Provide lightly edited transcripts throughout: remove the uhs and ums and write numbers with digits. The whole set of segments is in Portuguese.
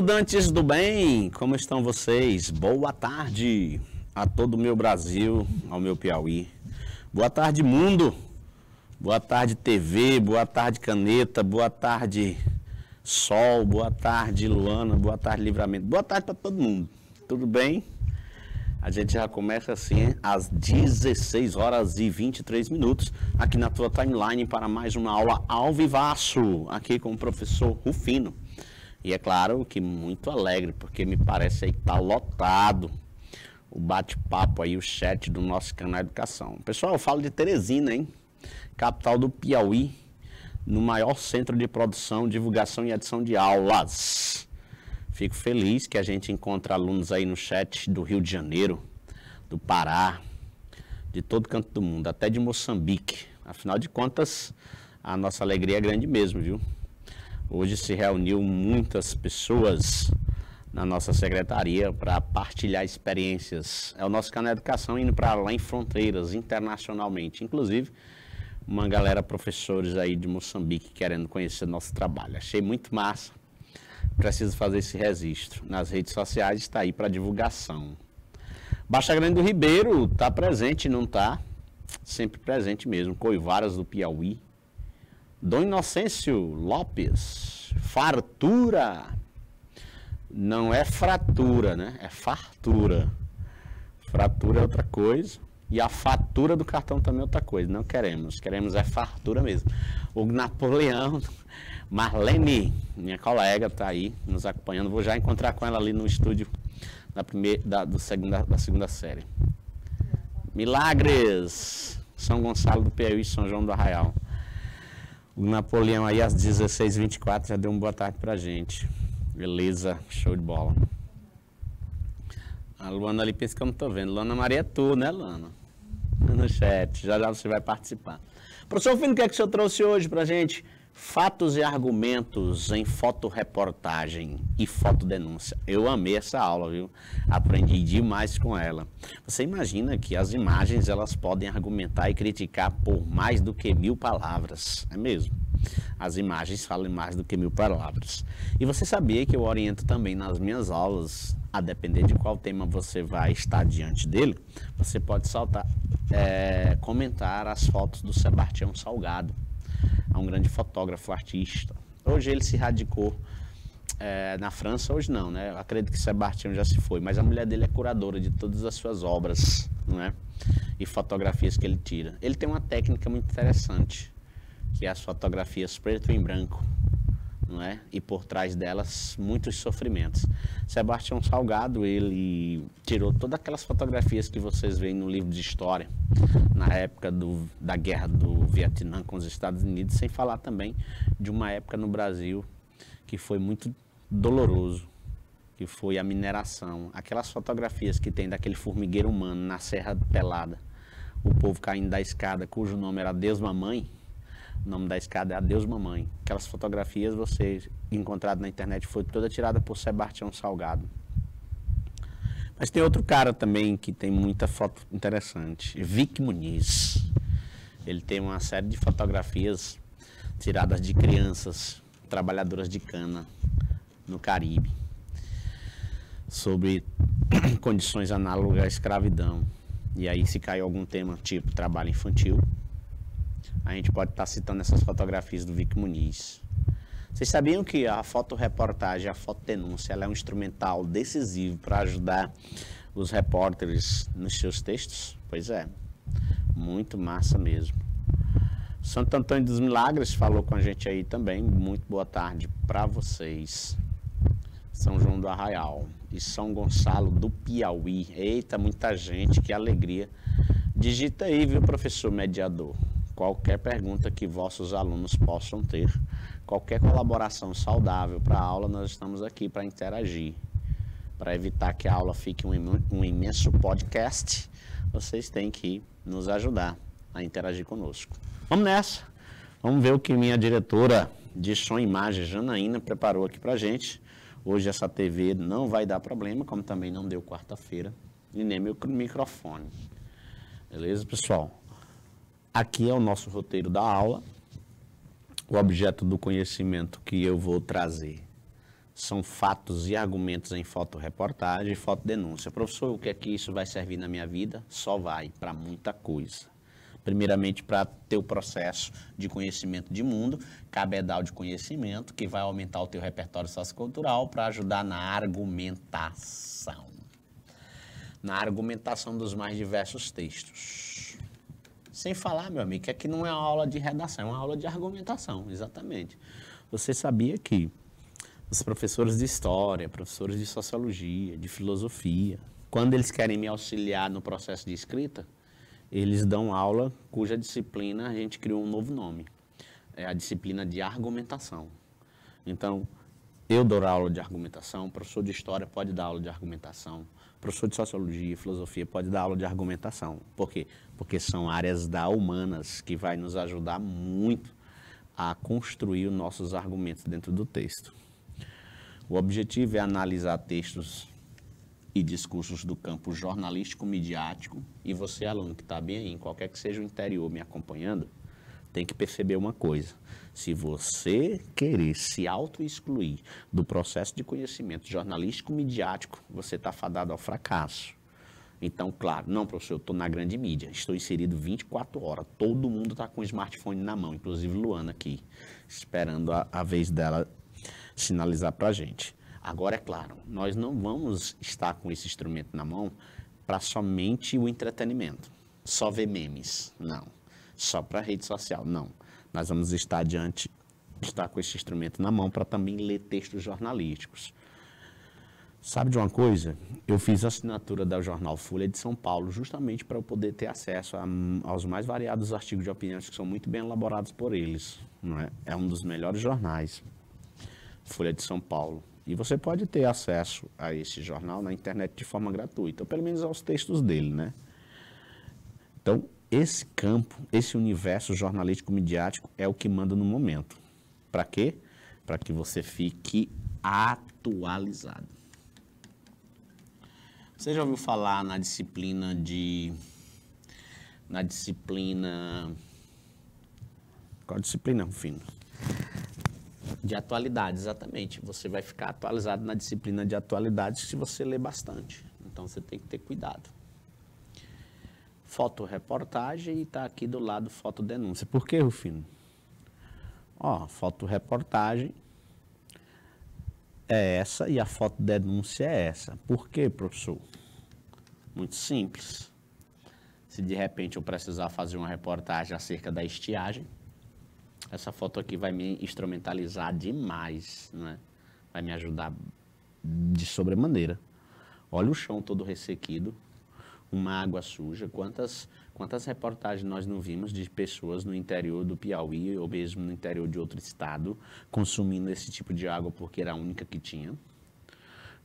Estudantes do bem, como estão vocês? Boa tarde a todo o meu Brasil, ao meu Piauí. Boa tarde, mundo. Boa tarde, TV. Boa tarde, caneta. Boa tarde, sol. Boa tarde, Luana. Boa tarde, Livramento. Boa tarde para todo mundo. Tudo bem? A gente já começa assim às 16 horas e 23 minutos aqui na tua timeline para mais uma aula ao vivaço, aqui com o professor Rufino. E é claro que muito alegre, porque me parece aí que está lotado o bate-papo aí, o chat do nosso canal Educação. Pessoal, eu falo de Teresina, hein? Capital do Piauí, no maior centro de produção, divulgação e edição de aulas. Fico feliz que a gente encontra alunos aí no chat do Rio de Janeiro, do Pará, de todo canto do mundo, até de Moçambique. Afinal de contas, a nossa alegria é grande mesmo, viu? Hoje se reuniu muitas pessoas na nossa secretaria para partilhar experiências. É o nosso canal Educação indo para lá em fronteiras, internacionalmente. Inclusive, uma galera, professores aí de Moçambique, querendo conhecer nosso trabalho. Achei muito massa. Preciso fazer esse registro. Nas redes sociais está aí para divulgação. Baixa Grande do Ribeiro está presente, não está? Sempre presente mesmo. Coivaras do Piauí. Dom Inocêncio Lopes, fartura, não é fratura, né? É fartura. Fratura é outra coisa e a fatura do cartão também é outra coisa. Não queremos, queremos é fartura mesmo. O Napoleão, Marlene, minha colega, está aí nos acompanhando. Vou já encontrar com ela ali no estúdio da segunda série. Milagres, São Gonçalo do Piauí, São João do Arraial. O Napoleão aí às 16h24 já deu uma boa tarde pra gente. Beleza, show de bola. A Luana ali pensa que eu não tô vendo. Luana Maria é tu, né, Luana? No chat, já você vai participar. Professor Fino, o que é que o senhor trouxe hoje pra gente? Fatos e argumentos em fotoreportagem e fotodenúncia. Eu amei essa aula, viu? Aprendi demais com ela. Você imagina que as imagens elas podem argumentar e criticar por mais do que 1000 palavras. É mesmo? As imagens falam mais do que 1000 palavras. E você sabia que eu oriento também nas minhas aulas, a depender de qual tema você vai estar diante dele, você pode comentar as fotos do Sebastião Salgado. É um grande fotógrafo, artista. Hoje ele se radicou na França, hoje não, né? Eu acredito que Sebastião já se foi, mas a mulher dele é curadora de todas as suas obras, não é? E fotografias que ele tira. Ele tem uma técnica muito interessante, que é as fotografias preto e em branco, não é? E por trás delas, muitos sofrimentos. Sebastião Salgado, ele tirou todas aquelas fotografias que vocês veem no livro de história, na época da guerra do Vietnã com os Estados Unidos, sem falar também de uma época no Brasil que foi muito doloroso, que foi a mineração. Aquelas fotografias que tem daquele formigueiro humano na Serra Pelada, o povo caindo da escada, cujo nome era Deus Mamãe. O nome da escada é Adeus Mamãe. Aquelas fotografias você encontrado na internet foi toda tirada por Sebastião Salgado. Mas tem outro cara também que tem muita foto interessante, Vic Muniz. Ele tem uma série de fotografias tiradas de crianças trabalhadoras de cana no Caribe, sobre condições análogas à escravidão. E aí se caiu algum tema tipo trabalho infantil, a gente pode estar citando essas fotografias do Vic Muniz. Vocês sabiam que a fotoreportagem, a fotodenúncia, ela é um instrumental decisivo para ajudar os repórteres nos seus textos? Pois é, muito massa mesmo. Santo Antônio dos Milagres falou com a gente aí também. Muito boa tarde para vocês. São João do Arraial e São Gonçalo do Piauí. Eita, muita gente, que alegria. Digita aí, viu, professor mediador? Qualquer pergunta que vossos alunos possam ter, qualquer colaboração saudável para a aula, nós estamos aqui para interagir. Para evitar que a aula fique um imenso podcast, vocês têm que nos ajudar a interagir conosco. Vamos nessa. Vamos ver o que minha diretora de som e imagem, Janaína, preparou aqui para a gente. Hoje essa TV não vai dar problema, como também não deu quarta-feira, e nem meu microfone. Beleza, pessoal? Aqui é o nosso roteiro da aula. O objeto do conhecimento que eu vou trazer são fatos e argumentos em fotoreportagem e fotodenúncia. Professor, o que é que isso vai servir na minha vida? Só vai para muita coisa. Primeiramente, para ter o processo de conhecimento de mundo, cabedal de conhecimento, que vai aumentar o teu repertório sociocultural para ajudar na argumentação. Na argumentação dos mais diversos textos. Sem falar, meu amigo, que aqui não é uma aula de redação, é uma aula de argumentação, exatamente. Você sabia que os professores de história, professores de sociologia, de filosofia, quando eles querem me auxiliar no processo de escrita, eles dão aula cuja disciplina a gente criou um novo nome. É a disciplina de argumentação. Então, eu dou aula de argumentação, professor de história pode dar aula de argumentação, professor de sociologia e filosofia pode dar aula de argumentação. Por quê? Porque são áreas da humanas que vai nos ajudar muito a construir os nossos argumentos dentro do texto. O objetivo é analisar textos e discursos do campo jornalístico-midiático, e você, aluno que está bem aí, em qualquer que seja o interior me acompanhando, tem que perceber uma coisa: se você querer se auto-excluir do processo de conhecimento jornalístico-midiático, você está fadado ao fracasso. Então, claro, não, professor, eu estou na grande mídia, estou inserido 24 horas, todo mundo está com o smartphone na mão, inclusive Luana aqui, esperando a vez dela sinalizar para a gente. Agora, é claro, nós não vamos estar com esse instrumento na mão para somente o entretenimento, só ver memes, não. Só para rede social, não. Nós vamos estar com esse instrumento na mão para também ler textos jornalísticos. Sabe de uma coisa? Eu fiz a assinatura da jornal Folha de São Paulo justamente para eu poder ter acesso aos mais variados artigos de opiniões que são muito bem elaborados por eles. Não é? É um dos melhores jornais, Folha de São Paulo. E você pode ter acesso a esse jornal na internet de forma gratuita, ou pelo menos aos textos dele, né? Então, esse campo, esse universo jornalístico-midiático é o que manda no momento. Para quê? Para que você fique atualizado. Você já ouviu falar na disciplina qual disciplina, Rufino? De atualidades, exatamente. Você vai ficar atualizado na disciplina de atualidades se você ler bastante. Então, você tem que ter cuidado. Fotoreportagem e está aqui do lado fotodenúncia. Por que, Rufino? Ó, fotoreportagem é essa e a fotodenúncia é essa. Por quê, professor? Muito simples. Se de repente eu precisar fazer uma reportagem acerca da estiagem, essa foto aqui vai me instrumentalizar demais, né? Vai me ajudar de sobremaneira. Olha o chão todo ressequido, uma água suja. Quantas reportagens nós não vimos de pessoas no interior do Piauí ou mesmo no interior de outro estado consumindo esse tipo de água porque era a única que tinha?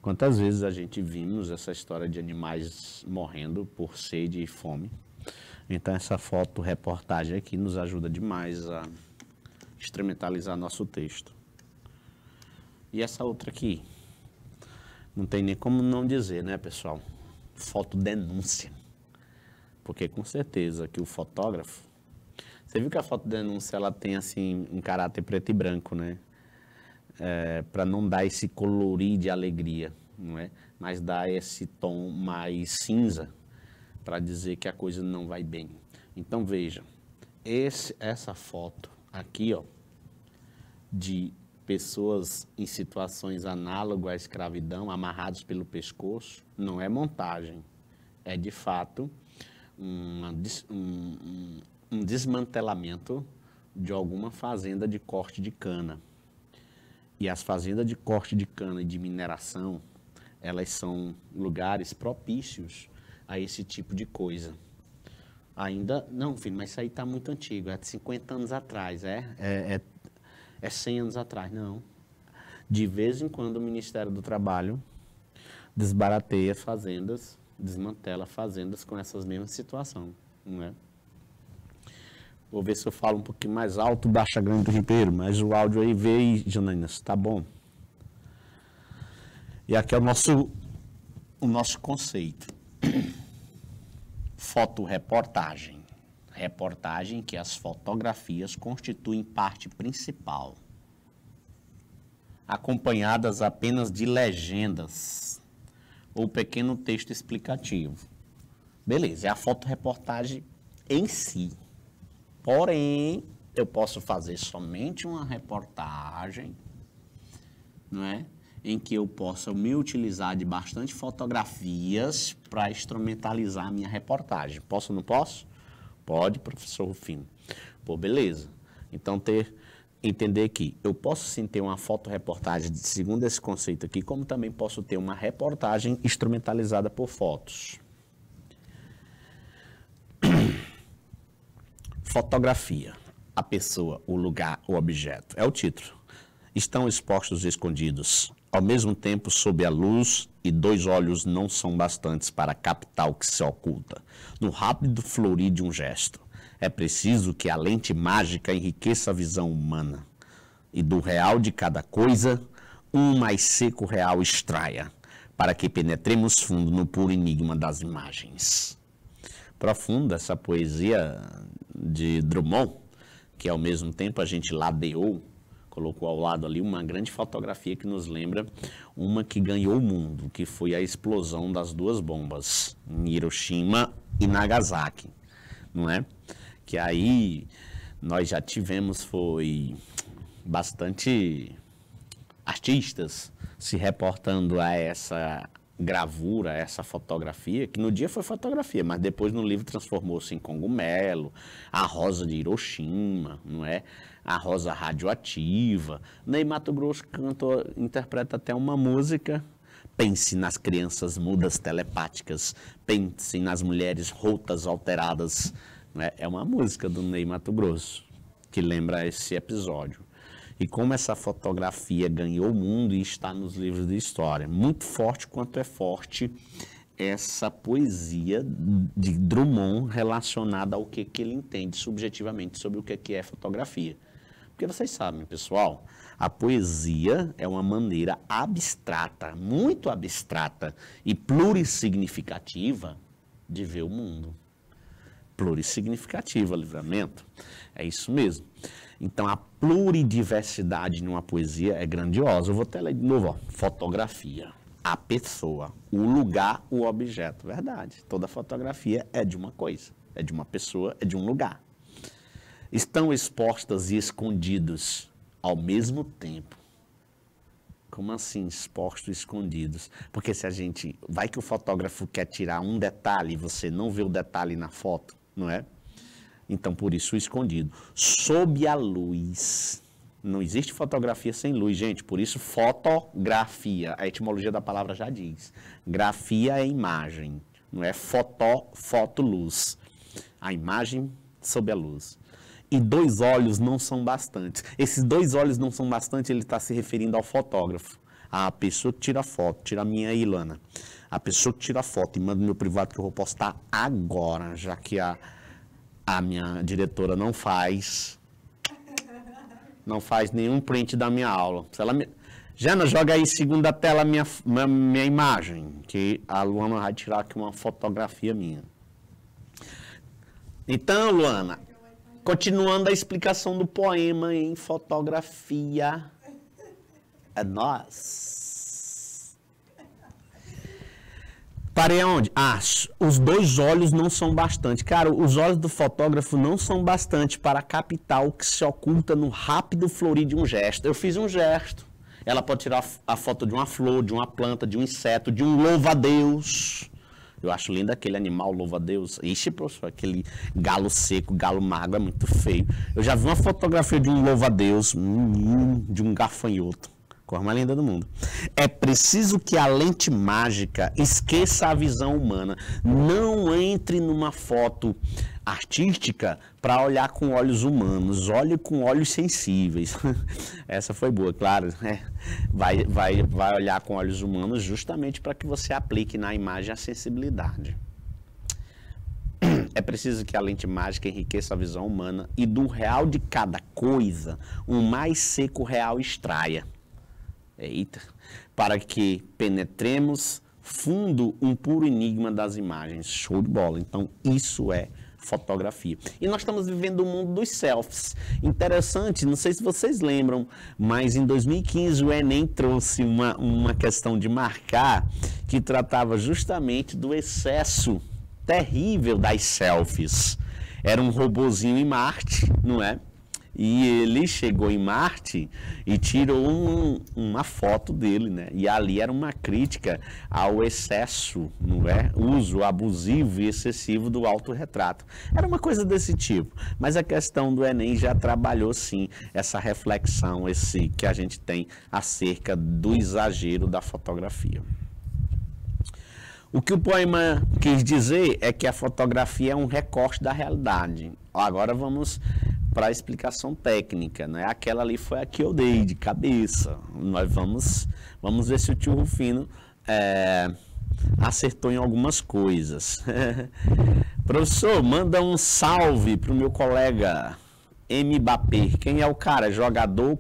Quantas vezes a gente vimos essa história de animais morrendo por sede e fome? Então essa fotoreportagem aqui nos ajuda demais a instrumentalizar nosso texto. E essa outra aqui, não tem nem como não dizer, né, pessoal? Fotodenúncia. Porque com certeza que o fotógrafo, você viu que a fotodenúncia ela tem assim um caráter preto e branco, né? Para não dar esse colorir de alegria, não é? Mas dar esse tom mais cinza para dizer que a coisa não vai bem. Então veja, essa foto aqui, ó, de pessoas em situações análogas à escravidão, amarrados pelo pescoço, não é montagem, é de fato um desmantelamento de alguma fazenda de corte de cana. E as fazendas de corte de cana e de mineração, elas são lugares propícios a esse tipo de coisa. Ainda, não, filho, mas isso aí está muito antigo, é de 50 anos atrás, é 100 anos atrás, não. De vez em quando o Ministério do Trabalho desbarateia fazendas, desmantela fazendas com essas mesmas situações, não é? Vou ver se eu falo um pouquinho mais alto, baixa grande do Ribeiro, mas o áudio aí veio, Janaínas, tá bom? E aqui é o nosso conceito. Fotoreportagem. Reportagem que as fotografias constituem parte principal. acompanhadas apenas de legendas ou pequeno texto explicativo. Beleza, é a fotoreportagem em si. Porém, eu posso fazer somente uma reportagem, não é? Em que eu possa me utilizar de bastante fotografias para instrumentalizar a minha reportagem. Posso ou não posso? Pode, professor Rufino. Pô, beleza. Então, entender que eu posso sim ter uma fotoreportagem segundo esse conceito aqui, como também posso ter uma reportagem instrumentalizada por fotos. Fotografia. A pessoa, o lugar, o objeto. É o título. Estão expostos e escondidos, ao mesmo tempo sob a luz, e dois olhos não são bastantes para captar o que se oculta. No rápido florir de um gesto, é preciso que a lente mágica enriqueça a visão humana, e do real de cada coisa, um mais seco real extraia, para que penetremos fundo no puro enigma das imagens. Profunda essa poesia de Drummond, que ao mesmo tempo a gente ladeou, colocou ao lado ali uma grande fotografia que nos lembra uma que ganhou o mundo, que foi a explosão das duas bombas, em Hiroshima e Nagasaki, não é? Que aí nós já tivemos, foi bastante artistas se reportando a essa gravura, essa fotografia, que no dia foi fotografia, mas depois no livro transformou-se em cogumelo, a rosa de Hiroshima, não é? A rosa radioativa. Ney Matogrosso interpreta até uma música. Pense nas crianças mudas telepáticas, pense nas mulheres rotas alteradas. Não é? É uma música do Ney Matogrosso que lembra esse episódio. E como essa fotografia ganhou o mundo e está nos livros de história. Muito forte quanto é forte essa poesia de Drummond relacionada ao que ele entende subjetivamente sobre o que é fotografia. Porque vocês sabem, pessoal, a poesia é uma maneira abstrata, muito abstrata e plurissignificativa de ver o mundo. Plurissignificativa, Livramento, é isso mesmo. Então, a pluridiversidade numa poesia é grandiosa. Eu vou até ler de novo, ó. Fotografia, a pessoa, o lugar, o objeto. Verdade, toda fotografia é de uma coisa, é de uma pessoa, é de um lugar. Estão expostas e escondidos ao mesmo tempo. Como assim, expostos e escondidos? Porque se a gente... Vai que o fotógrafo quer tirar um detalhe e você não vê o detalhe na foto, não é? Então, por isso, escondido. Sob a luz. Não existe fotografia sem luz, gente. Por isso, fotografia. A etimologia da palavra já diz. Grafia é imagem. Não é foto-luz. A imagem sob a luz. E dois olhos não são bastantes. Esses dois olhos não são bastantes, ele está se referindo ao fotógrafo. A pessoa que tira a foto, tira a minha aí, Ilana. A pessoa que tira a foto e manda no meu privado que eu vou postar agora, já que a minha diretora não faz nenhum print da minha aula. Se ela Jana, joga aí segunda tela minha imagem, que a Luana vai tirar aqui uma fotografia minha. Então, Luana, continuando a explicação do poema em fotografia, é nós. Parei aonde? Os dois olhos não são bastante. Cara, os olhos do fotógrafo não são bastante para captar o que se oculta no rápido florir de um gesto. Eu fiz um gesto. Ela pode tirar a foto de uma flor, de uma planta, de um inseto, de um louva-a-Deus. Eu acho lindo aquele animal louva-a-Deus. Ixi, professor, aquele galo seco, galo magro, é muito feio. Eu já vi uma fotografia de um louva-a-Deus, de um gafanhoto. Cor mais linda do mundo. É preciso que a lente mágica esqueça a visão humana. Não entre numa foto artística para olhar com olhos humanos. Olhe com olhos sensíveis. Essa foi boa, claro. Vai olhar com olhos humanos justamente para que você aplique na imagem a sensibilidade. É preciso que a lente mágica enriqueça a visão humana e do real de cada coisa, um mais seco real extraia. Eita, para que penetremos fundo um puro enigma das imagens. Show de bola. Então, isso é fotografia. E nós estamos vivendo o mundo dos selfies. Interessante, não sei se vocês lembram, mas em 2015 o Enem trouxe uma questão de marcar que tratava justamente do excesso terrível das selfies. Era um robozinho em Marte, não é? E ele chegou em Marte e tirou uma foto dele, né? E ali era uma crítica ao excesso, não é? Uso abusivo e excessivo do autorretrato. Era uma coisa desse tipo. Mas a questão do Enem já trabalhou, sim, essa reflexão, que a gente tem acerca do exagero da fotografia. O que o poema quis dizer é que a fotografia é um recorte da realidade. Agora vamos para a explicação técnica, né? Aquela ali foi a que eu dei de cabeça. Nós vamos ver se o tio Rufino acertou em algumas coisas. Professor, manda um salve para o meu colega Mbappé. Quem é o cara? Jogador,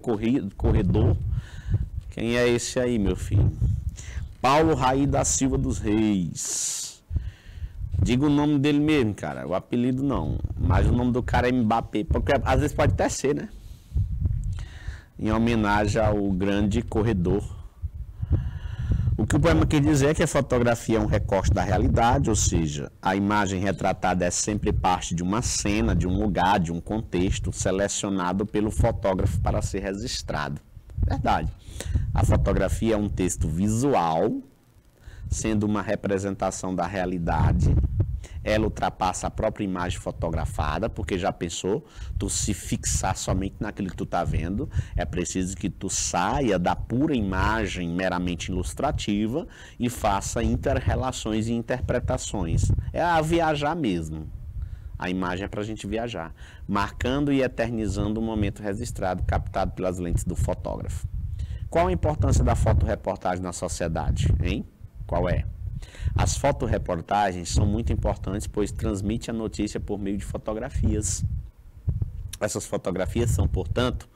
corredor? Quem é esse aí, meu filho? Paulo Raí da Silva dos Reis. Diga o nome dele mesmo, cara. O apelido não. Mas o nome do cara é Mbappé. Porque às vezes pode até ser, né? Em homenagem ao grande corredor. O que o poema quer dizer é que a fotografia é um recorte da realidade, ou seja, a imagem retratada é sempre parte de uma cena, de um lugar, de um contexto selecionado pelo fotógrafo para ser registrado. Verdade. A fotografia é um texto visual, sendo uma representação da realidade. Ela ultrapassa a própria imagem fotografada, porque já pensou, tu se fixar somente naquilo que tu está vendo, é preciso que tu saia da pura imagem meramente ilustrativa e faça inter-relações e interpretações. É a viajar mesmo. A imagem é para a gente viajar, marcando e eternizando o momento registrado, captado pelas lentes do fotógrafo. Qual a importância da fotoreportagem na sociedade, hein? Qual é? As fotoreportagens são muito importantes, pois transmitem a notícia por meio de fotografias. Essas fotografias são, portanto,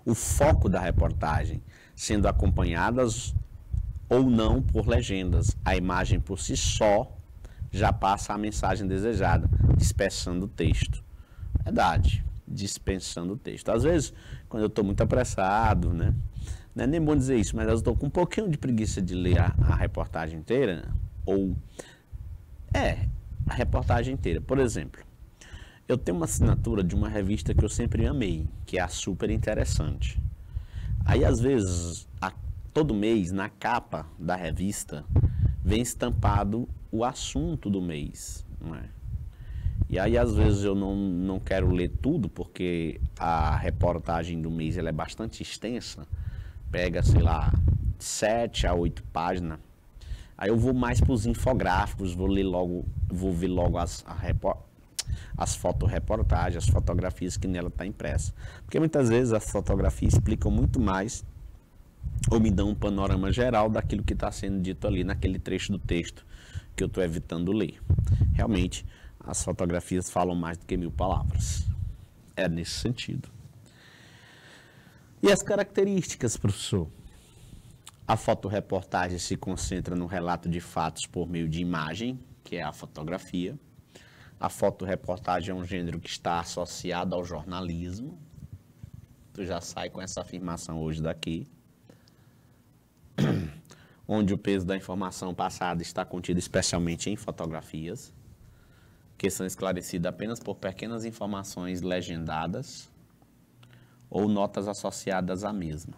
o foco da reportagem, sendo acompanhadas ou não por legendas. A imagem por si só já passa a mensagem desejada, dispensando o texto. Verdade, dispensando o texto. Às vezes, quando eu estou muito apressado, né? Não é nem bom dizer isso, mas eu estou com um pouquinho de preguiça de ler a reportagem inteira, ou a reportagem inteira. Por exemplo, eu tenho uma assinatura de uma revista que eu sempre amei, que é a Super Interessante. Aí, às vezes, todo mês, na capa da revista, vem estampado o assunto do mês, não é? E aí, às vezes, eu não quero ler tudo, porque a reportagem do mês ela é bastante extensa, pega, sei lá, 7 a 8 páginas. Aí eu vou mais para os infográficos, vou ver logo as fotoreportagens, as fotografias que nela está impressa. Porque muitas vezes as fotografias explicam muito mais ou me dão um panorama geral daquilo que está sendo dito ali naquele trecho do texto que eu estou evitando ler. Realmente, as fotografias falam mais do que 1000 palavras. É nesse sentido. E as características, professor? A fotoreportagem se concentra no relato de fatos por meio de imagem, que é a fotografia. A fotoreportagem é um gênero que está associado ao jornalismo. Tu já sai com essa afirmação hoje daqui. Onde o peso da informação passada está contido especialmente em fotografias, que são esclarecidas apenas por pequenas informações legendadas ou notas associadas à mesma.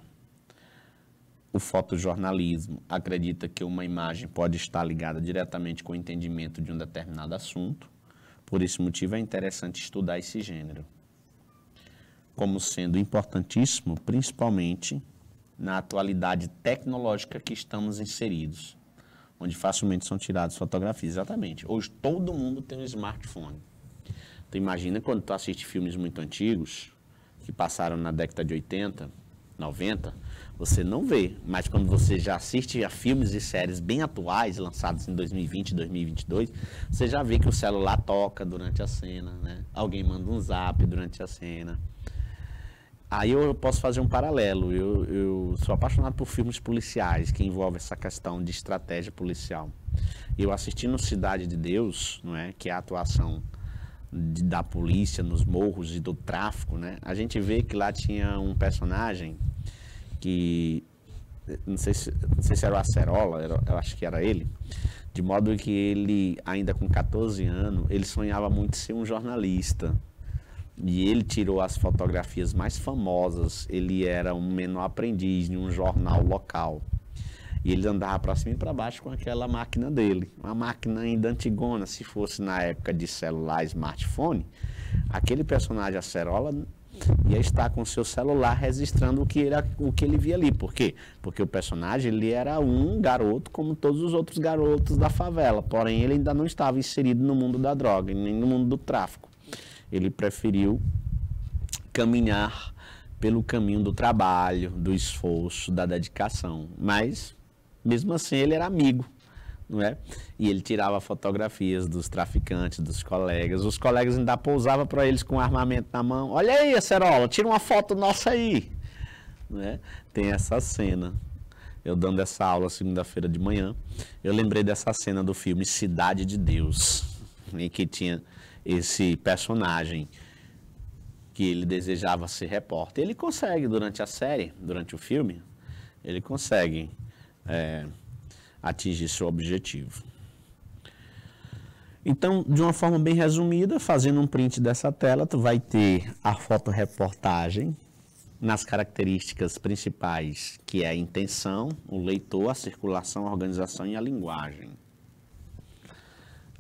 O fotojornalismo acredita que uma imagem pode estar ligada diretamente com o entendimento de um determinado assunto. Por esse motivo é interessante estudar esse gênero, como sendo importantíssimo, principalmente na atualidade tecnológica que estamos inseridos, onde facilmente são tiradas fotografias. Exatamente. Hoje todo mundo tem um smartphone. Tu imagina quando tu assiste filmes muito antigos, que passaram na década de 80, 90, você não vê, mas quando você já assiste a filmes e séries bem atuais, lançados em 2020, 2022, você já vê que o celular toca durante a cena, né? Alguém manda um zap durante a cena. Aí eu posso fazer um paralelo, eu sou apaixonado por filmes policiais, que envolvem essa questão de estratégia policial. Eu assisti no Cidade de Deus, não é? Que é a atuação da polícia nos morros e do tráfico, né? A gente vê que lá tinha um personagem que, não sei se era o Acerola, eu acho que era ele, de modo que ele, ainda com 14 anos, ele sonhava muito ser um jornalista. E ele tirou as fotografias mais famosas. Ele era um menor aprendiz em um jornal local. E ele andava para cima e para baixo com aquela máquina dele. Uma máquina ainda antigona, se fosse na época de celular, smartphone, aquele personagem Acerola ia estar com seu celular registrando o que ele via ali. Por quê? Porque o personagem ele era um garoto como todos os outros garotos da favela. Porém, ele ainda não estava inserido no mundo da droga, nem no mundo do tráfico. Ele preferiu caminhar pelo caminho do trabalho, do esforço, da dedicação. Mas, mesmo assim, ele era amigo, não é? E ele tirava fotografias dos traficantes, dos colegas. Os colegas ainda pousavam para eles com armamento na mão. Olha aí, Acerola, tira uma foto nossa aí. Não é? Tem essa cena. Eu dando essa aula segunda-feira de manhã, eu lembrei dessa cena do filme Cidade de Deus, em que tinha esse personagem que ele desejava ser repórter. Ele consegue durante a série, durante o filme, ele consegue atingir seu objetivo. Então, de uma forma bem resumida, fazendo um print dessa tela, tu vai ter a fotoreportagem nas características principais, que é a intenção, o leitor, a circulação, a organização e a linguagem.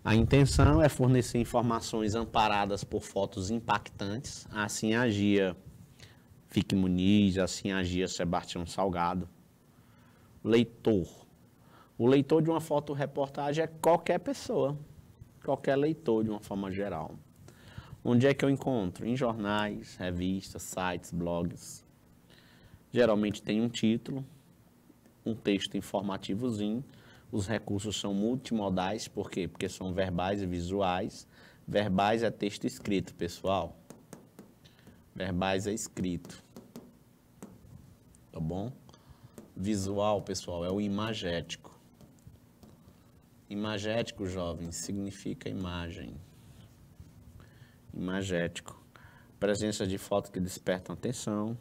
A intenção é fornecer informações amparadas por fotos impactantes. Assim agia Fique Muniz, assim agia Sebastião Salgado. Leitor. O leitor de uma fotoreportagem é qualquer pessoa, qualquer leitor de uma forma geral. Onde é que eu encontro? Em jornais, revistas, sites, blogs. Geralmente tem um título, um texto informativozinho. Os recursos são multimodais, por quê? Porque são verbais e visuais. Verbais é texto escrito, pessoal. Verbais é escrito. Tá bom? Visual, pessoal, é o imagético. Imagético, jovens, significa imagem. Imagético. Presença de fotos que despertam atenção.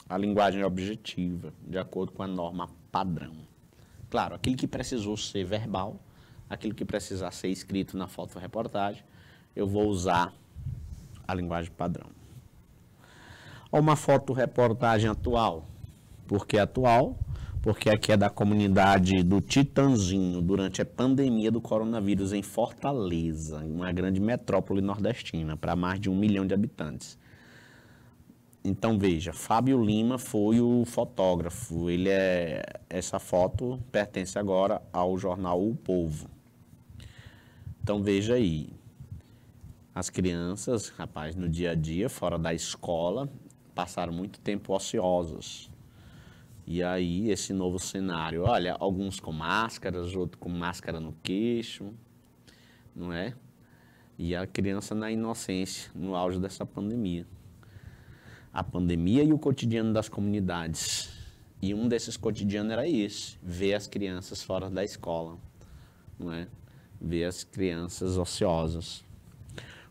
A linguagem é objetiva, de acordo com a norma padrão. Claro, aquilo que precisou ser verbal, aquilo que precisar ser escrito na fotoreportagem, eu vou usar a linguagem padrão. Uma fotoreportagem atual. Por que atual? Porque aqui é da comunidade do Titanzinho, durante a pandemia do coronavírus em Fortaleza, uma grande metrópole nordestina, para mais de 1 milhão de habitantes. Então, veja, Fábio Lima foi o fotógrafo. Essa foto pertence agora ao jornal O Povo. Então, veja aí. As crianças, rapaz, no dia a dia, fora da escola, passaram muito tempo ociosas. E aí, esse novo cenário, olha, alguns com máscaras, outros com máscara no queixo, não é? E a criança na inocência, no auge dessa pandemia. A pandemia e o cotidiano das comunidades. E um desses cotidianos era esse, ver as crianças fora da escola, não é? Ver as crianças ociosas.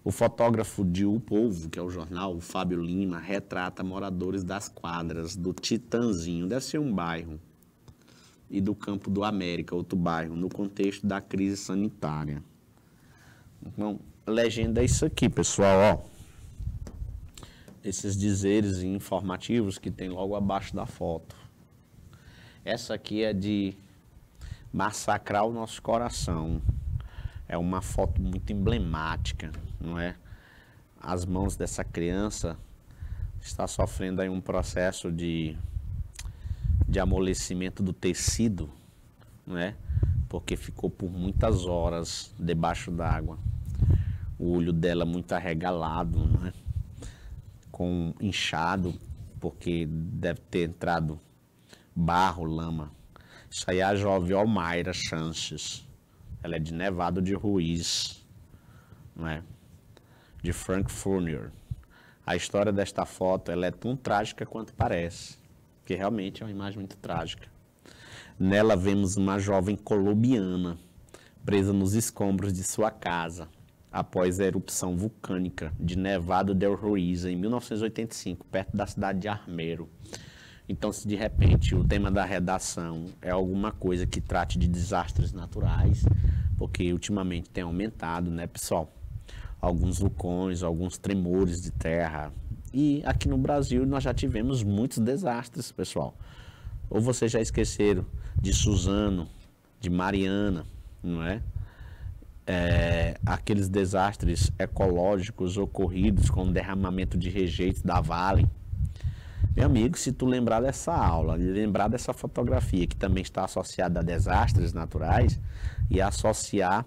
O fotógrafo de O Povo, que é o jornal, o Fábio Lima, retrata moradores das quadras do Titanzinho, deve ser um bairro, e do Campo do América, outro bairro, no contexto da crise sanitária. Então, a legenda é isso aqui, pessoal, ó. Esses dizeres informativos que tem logo abaixo da foto. Essa aqui é de massacrar o nosso coração. É uma foto muito emblemática, não é? As mãos dessa criança está sofrendo aí um processo de amolecimento do tecido, não é? Porque ficou por muitas horas debaixo d'água. O olho dela muito arregalado, não é? Com inchado, porque deve ter entrado barro, lama. Isso aí é a jovem Almaira Chances. Ela é de Nevado de Ruiz, não é? De Frank Furnier. A história desta foto ela é tão trágica quanto parece, porque realmente é uma imagem muito trágica. Nela vemos uma jovem colombiana presa nos escombros de sua casa. após a erupção vulcânica de Nevado del Ruiz, em 1985, perto da cidade de Armero. Então, se de repente o tema da redação é alguma coisa que trate de desastres naturais, porque ultimamente tem aumentado, né, pessoal? Alguns vulcões, alguns tremores de terra. E aqui no Brasil nós já tivemos muitos desastres, pessoal. Ou vocês já esqueceram de Suzano, de Mariana, não é? Aqueles desastres ecológicos ocorridos com o derramamento de rejeitos da Vale. Meu amigo, se tu lembrar dessa aula, lembrar dessa fotografia que também está associada a desastres naturais e associar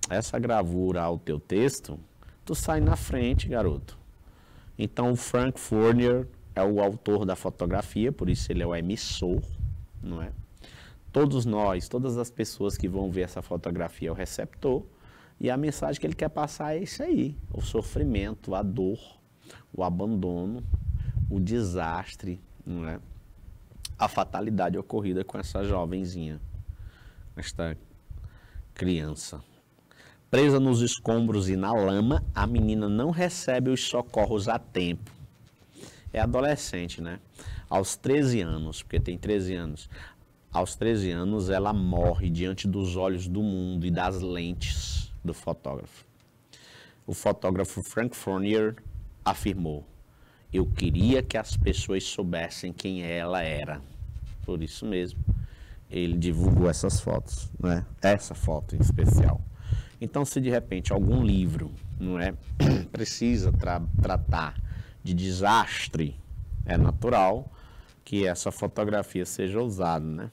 essa gravura ao teu texto, tu sai na frente, garoto. Então o Frank Fournier é o autor da fotografia, por isso ele é o emissor, não é? Todos nós, todas as pessoas que vão ver essa fotografia é o receptor, e a mensagem que ele quer passar é isso aí: o sofrimento, a dor, o abandono, o desastre, não é? A fatalidade ocorrida com essa jovenzinha, esta criança. Presa nos escombros e na lama, a menina não recebe os socorros a tempo. É adolescente, né? Aos 13 anos, porque tem 13 anos. Aos 13 anos, ela morre diante dos olhos do mundo e das lentes do fotógrafo. O fotógrafo Frank Fournier afirmou: eu queria que as pessoas soubessem quem ela era. Por isso mesmo, ele divulgou essas fotos, né? Essa foto em especial. Então, se de repente algum livro, não é, precisa tratar de desastre, é natural que essa fotografia seja usada, né?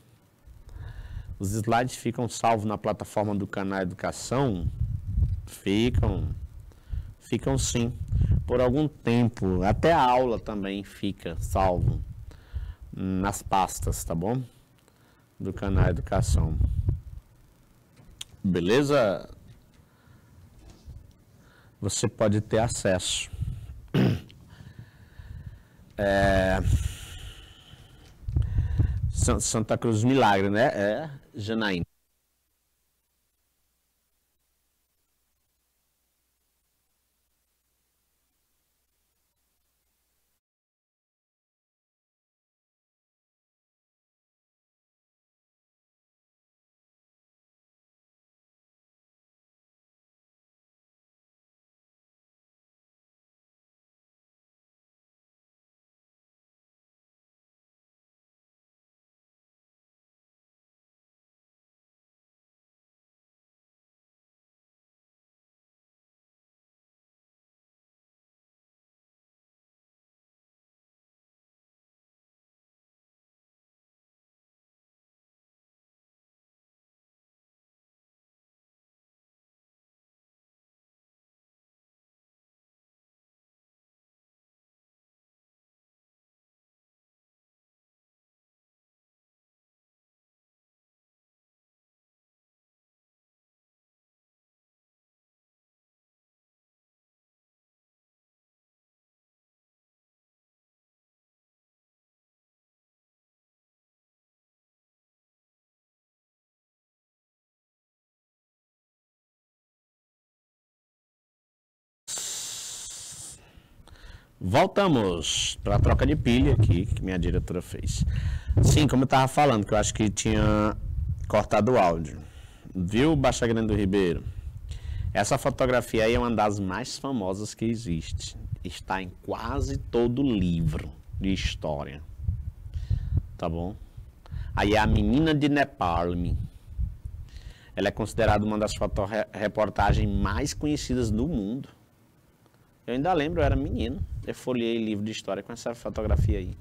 Os slides ficam salvos na plataforma do canal Educação? Ficam sim, por algum tempo. Até a aula também fica salvo nas pastas, tá bom? Do canal Educação. Beleza? Você pode ter acesso. Santa Cruz Milagre, né? Janaína. Voltamos para a troca de pilha aqui, que minha diretora fez. Sim, como eu estava falando, que eu acho que tinha cortado o áudio. Viu, Baixa Grande do Ribeiro? Essa fotografia aí é uma das mais famosas que existe. Está em quase todo livro de história. Tá bom? Aí é a menina de Nepal. Ela é considerada uma das fotoreportagens mais conhecidas do mundo. Eu ainda lembro, eu era menino, eu folhei livro de história com essa fotografia aí.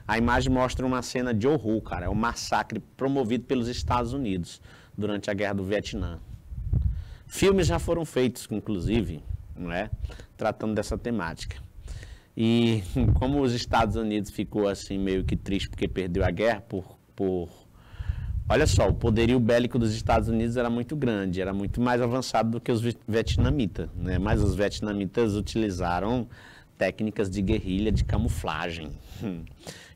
A imagem mostra uma cena de horror, cara, é um massacre promovido pelos Estados Unidos durante a Guerra do Vietnã. Filmes já foram feitos, inclusive, não é? Tratando dessa temática. E como os Estados Unidos ficou assim meio que triste porque perdeu a guerra Olha só, o poderio bélico dos Estados Unidos era muito grande, era muito mais avançado do que os vietnamitas, né? Mas os vietnamitas utilizaram técnicas de guerrilha, de camuflagem.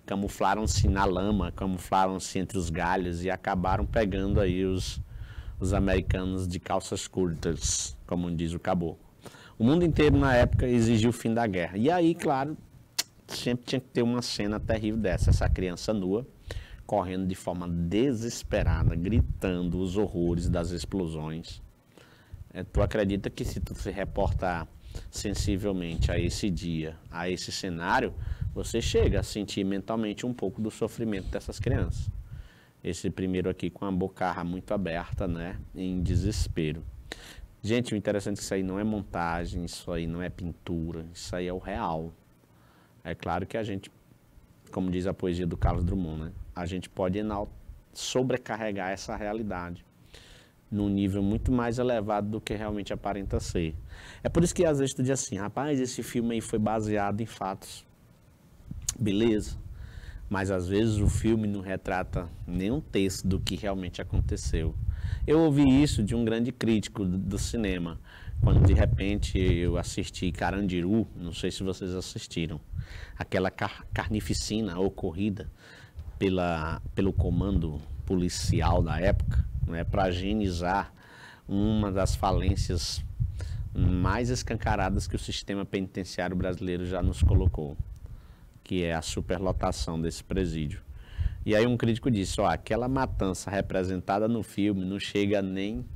Camuflaram-se na lama, camuflaram-se entre os galhos e acabaram pegando aí os os americanos de calças curtas, como diz o caboclo. O mundo inteiro, na época, exigiu o fim da guerra. E aí, claro, sempre tinha que ter uma cena terrível dessa. Essa criança nua, correndo de forma desesperada, gritando os horrores das explosões. Tu acredita que se tu se reportar sensivelmente a esse dia, a esse cenário, você chega a sentir mentalmente um pouco do sofrimento dessas crianças. Esse primeiro aqui com a bocarra muito aberta, né, em desespero. Gente, o interessante é que isso aí não é montagem, isso aí não é pintura, isso aí é o real. É claro que a gente, como diz a poesia do Carlos Drummond, né, a gente pode sobrecarregar essa realidade num nível muito mais elevado do que realmente aparenta ser. É por isso que às vezes tu diz assim, rapaz, esse filme aí foi baseado em fatos. Beleza, mas às vezes o filme não retrata nenhum terço do que realmente aconteceu. Eu ouvi isso de um grande crítico do cinema, quando de repente eu assisti Carandiru, não sei se vocês assistiram, aquela carnificina ocorrida pelo comando policial da época, né, para higienizar uma das falências mais escancaradas que o sistema penitenciário brasileiro já nos colocou, que é a superlotação desse presídio. E aí um crítico disse, ó, aquela matança representada no filme não chega nem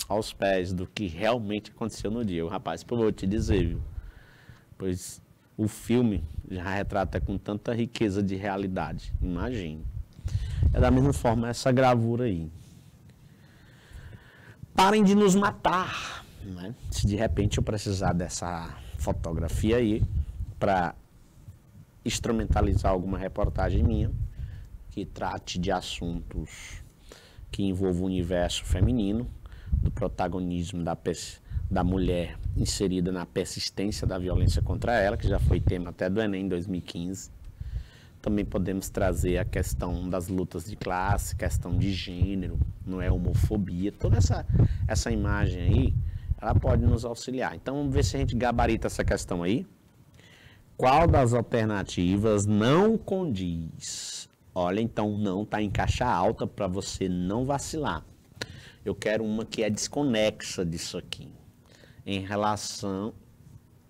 aos pés do que realmente aconteceu no dia. O rapaz, pô, vou te dizer, viu? Pois o filme já retrata com tanta riqueza de realidade, imagine. É da mesma forma essa gravura aí. Parem de nos matar, né? Se de repente eu precisar dessa fotografia aí para instrumentalizar alguma reportagem minha que trate de assuntos que envolvam o universo feminino, do protagonismo da mulher inserida na persistência da violência contra ela, que já foi tema até do Enem em 2015. Também podemos trazer a questão das lutas de classe, questão de gênero, não é homofobia, toda essa imagem aí, ela pode nos auxiliar. Então vamos ver se a gente gabarita essa questão aí. Qual das alternativas não condiz? Olha, então não está em caixa alta para você não vacilar. Eu quero uma que é desconexa disso aqui. Em relação,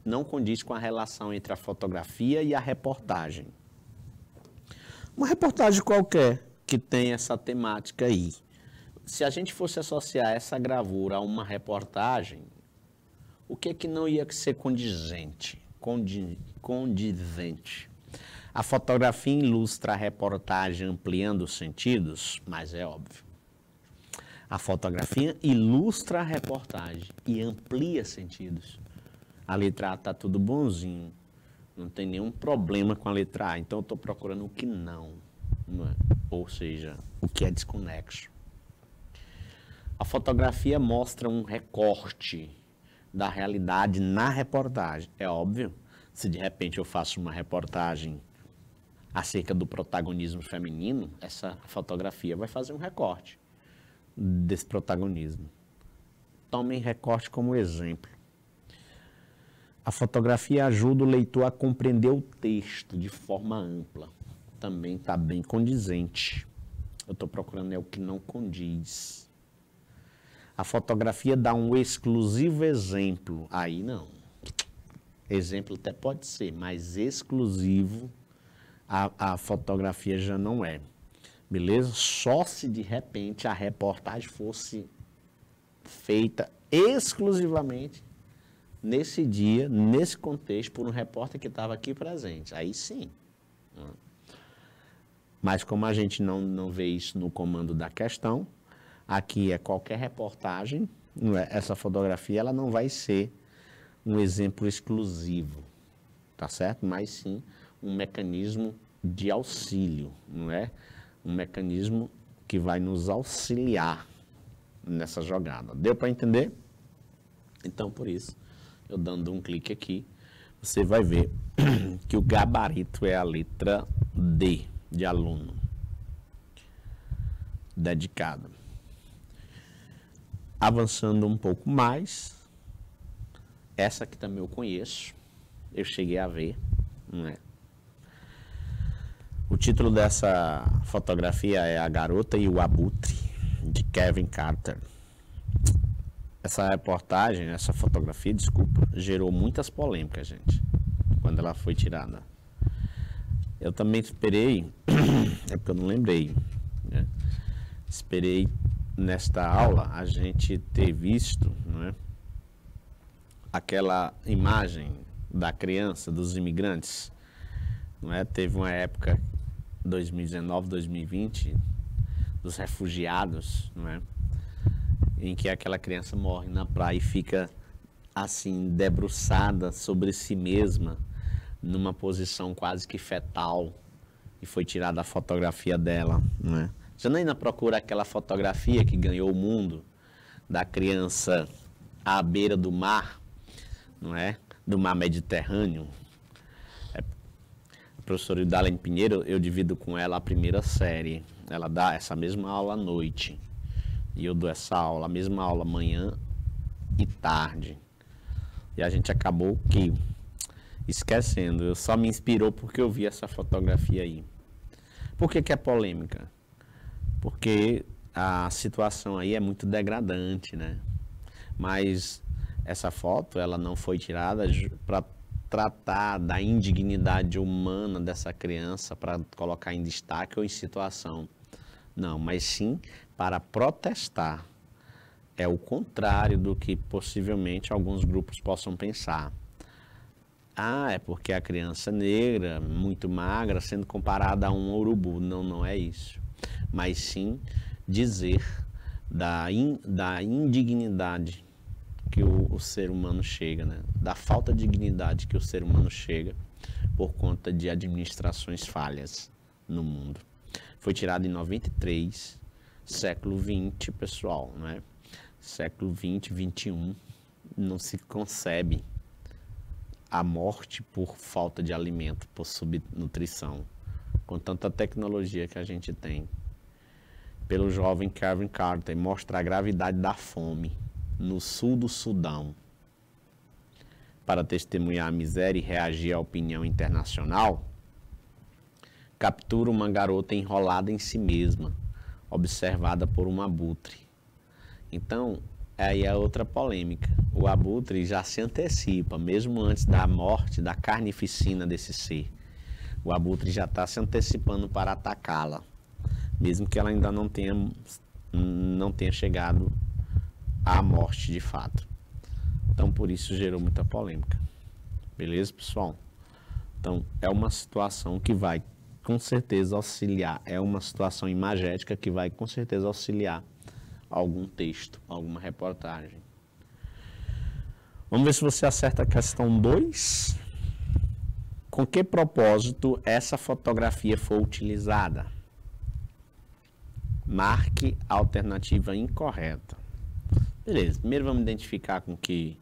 não condiz com a relação entre a fotografia e a reportagem. Uma reportagem qualquer que tem essa temática aí. Se a gente fosse associar essa gravura a uma reportagem, o que é que não ia ser condizente? Condizente. A fotografia ilustra a reportagem ampliando os sentidos, mas é óbvio. A fotografia ilustra a reportagem e amplia sentidos. A letra A está tudo bonzinho, não tem nenhum problema com a letra A, então eu estou procurando o que não é? Ou seja, o que é desconexo. A fotografia mostra um recorte da realidade na reportagem. É óbvio, se de repente eu faço uma reportagem acerca do protagonismo feminino, essa fotografia vai fazer um recorte desse protagonismo. Tomem recorte como exemplo. A fotografia ajuda o leitor a compreender o texto de forma ampla. Também está bem condizente. Eu estou procurando o que não condiz. A fotografia dá um exclusivo exemplo. Aí não. Exemplo até pode ser, mas exclusivo a fotografia já não é. Beleza? Só se de repente a reportagem fosse feita exclusivamente nesse dia, nesse contexto, por um repórter que estava aqui presente. Aí sim. Mas como a gente não vê isso no comando da questão, aqui é qualquer reportagem, não é? Essa fotografia ela não vai ser um exemplo exclusivo, tá certo? Mas sim um mecanismo de auxílio, não é? Um mecanismo que vai nos auxiliar nessa jogada. Deu para entender? Então, por isso, eu dando um clique aqui, você vai ver que o gabarito é a letra D, de aluno. Dedicado. Avançando um pouco mais, essa aqui também eu conheço, eu cheguei a ver, não é? O título dessa fotografia é A Garota e o Abutre, de Kevin Carter. essa reportagem, essa fotografia, desculpa, gerou muitas polêmicas, gente, quando ela foi tirada. Eu também esperei, é porque eu não lembrei, né? Esperei nesta aula a gente ter visto, não é, aquela imagem da criança, dos imigrantes, não é? Teve uma época, 2019, 2020, dos refugiados, não é? Em que aquela criança morre na praia e fica assim, debruçada sobre si mesma, numa posição quase que fetal, e foi tirada a fotografia dela, não é? Janaína procura aquela fotografia que ganhou o mundo, da criança à beira do mar, não é? Do mar Mediterrâneo. A professora Idalene Pinheiro, eu divido com ela a primeira série. Ela dá essa mesma aula à noite. E eu dou essa aula, a mesma aula manhã e tarde. E a gente acabou que esquecendo. Eu só me inspirou porque eu vi essa fotografia aí. Por que é polêmica? Porque a situação aí é muito degradante, né? Mas essa foto, ela não foi tirada para tratar da indignidade humana dessa criança, para colocar em destaque ou em situação. Não, mas sim para protestar. É o contrário do que possivelmente alguns grupos possam pensar. Ah, é porque a criança negra, muito magra, sendo comparada a um urubu. Não, não é isso. Mas sim dizer da indignidade que o ser humano chega, né? Da falta de dignidade que o ser humano chega por conta de administrações falhas no mundo. Foi tirado em 93, século XX, pessoal, né? Século XX, XXI, não se concebe a morte por falta de alimento, por subnutrição, com tanta tecnologia que a gente tem. Pelo jovem Kevin Carter, mostra a gravidade da fome no sul do Sudão. Para testemunhar a miséria e reagir à opinião internacional, captura uma garota enrolada em si mesma, observada por um abutre. Então, aí é outra polêmica. O abutre já se antecipa, mesmo antes da morte, da carnificina desse ser. O abutre já está se antecipando para atacá-la, mesmo que ela ainda não tenha chegado à morte de fato. Então, por isso gerou muita polêmica. Beleza, pessoal? Então, é uma situação que vai, com certeza, auxiliar. É uma situação imagética que vai, com certeza, auxiliar algum texto, alguma reportagem. Vamos ver se você acerta a questão 2. Com que propósito essa fotografia foi utilizada? Marque a alternativa incorreta. Beleza, primeiro vamos identificar com que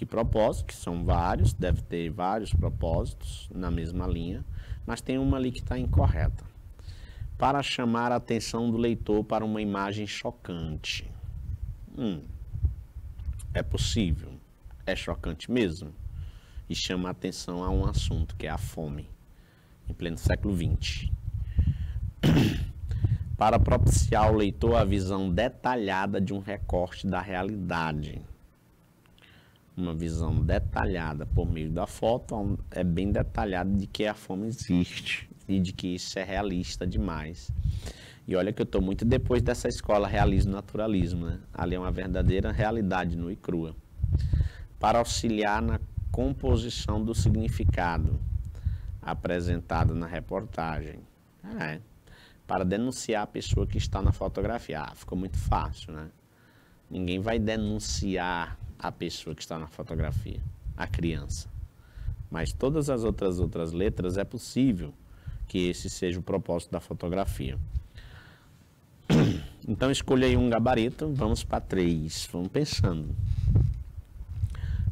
propósito, que são vários, deve ter vários propósitos na mesma linha, mas tem uma ali que está incorreta. Para chamar a atenção do leitor para uma imagem chocante. É possível, é chocante mesmo, e chama a atenção a um assunto que é a fome, em pleno século XX. Para propiciar ao leitor a visão detalhada de um recorte da realidade. Uma visão detalhada por meio da foto, é bem detalhada de que a fome existe e de que isso é realista demais. E olha que eu estou muito depois dessa escola realismo-naturalismo, né? Ali é uma verdadeira realidade nua e crua. Para auxiliar na composição do significado apresentado na reportagem. Para denunciar a pessoa que está na fotografia. Ficou muito fácil, né? Ninguém vai denunciar a pessoa que está na fotografia, a criança. Mas todas as outras letras é possível que esse seja o propósito da fotografia. Então escolha aí um gabarito, vamos para 3, vamos pensando.